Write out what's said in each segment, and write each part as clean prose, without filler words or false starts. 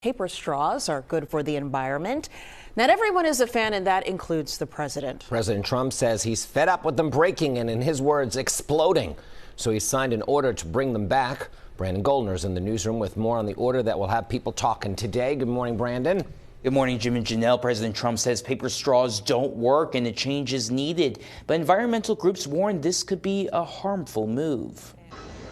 Paper straws are good for the environment. Not everyone is a fan, and that includes the president. President Trump says he's fed up with them breaking and, in his words, exploding. So he signed an order to bring them back. Brandon Goldner's in the newsroom with more on the order that will have people talking today. Good morning, Brandon. Good morning, Jim and Janelle. President Trump says paper straws don't work and a change is needed. But environmental groups warn this could be a harmful move.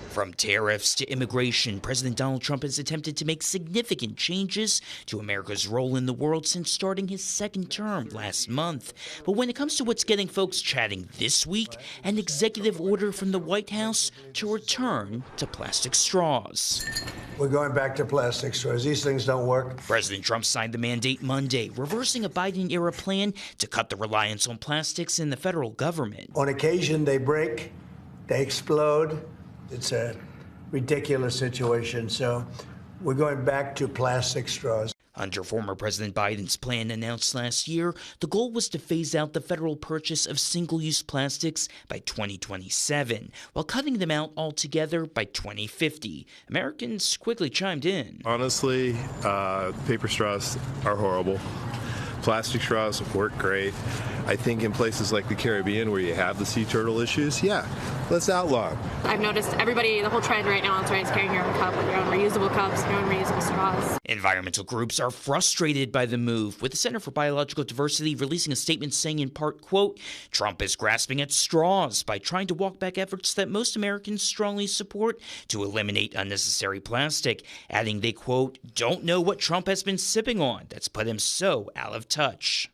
From tariffs to immigration, President Donald Trump has attempted to make significant changes to America's role in the world since starting his second term last month. But when it comes to what's getting folks chatting this week, an executive order from the White House to return to plastic straws. We're going back to plastic straws. These things don't work. President Trump signed the mandate Monday, reversing a Biden-era plan to cut the reliance on plastics in the federal government. On occasion, they break, they explode. It's a ridiculous situation, so we're going back to plastic straws. Under former President Biden's plan announced last year, the goal was to phase out the federal purchase of single-use plastics by 2027, while cutting them out altogether by 2050. Americans quickly chimed in. Honestly, paper straws are horrible. Plastic straws work great. I think in places like the Caribbean where you have the sea turtle issues, let's outlaw them. I've noticed everybody, the whole trend right now is carrying your own cup, with your own reusable cups, your own reusable straws. Environmental groups are frustrated by the move, with the Center for Biological Diversity releasing a statement saying in part, quote, Trump is grasping at straws by trying to walk back efforts that most Americans strongly support to eliminate unnecessary plastic, adding they, quote, don't know what Trump has been sipping on that's put him so out of touch.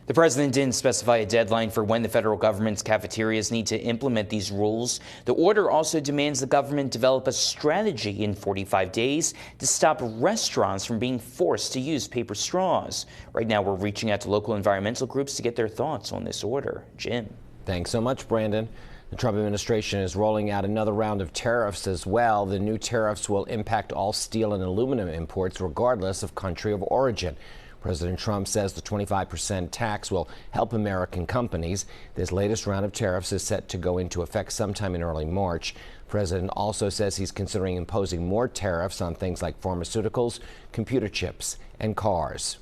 The president didn't specify a deadline for when the federal government's cafeterias need to implement these rules. The order also demands the government develop a strategy in 45 days to stop restaurants from being forced to use paper straws. Right now, we're reaching out to local environmental groups to get their thoughts on this order. Jim. Thanks so much, Brandon. The Trump administration is rolling out another round of tariffs as well. The new tariffs will impact all steel and aluminum imports regardless of country of origin. President Trump says the 25% tax will help American companies. This latest round of tariffs is set to go into effect sometime in early March. The president also says he's considering imposing more tariffs on things like pharmaceuticals, computer chips, and cars.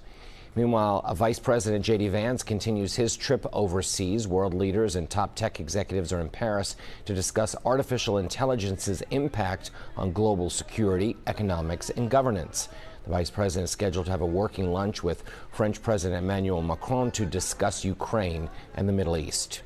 Meanwhile, Vice President J.D. Vance continues his trip overseas. World leaders and top tech executives are in Paris to discuss artificial intelligence's impact on global security, economics, and governance. The vice president is scheduled to have a working lunch with French President Emmanuel Macron to discuss Ukraine and the Middle East.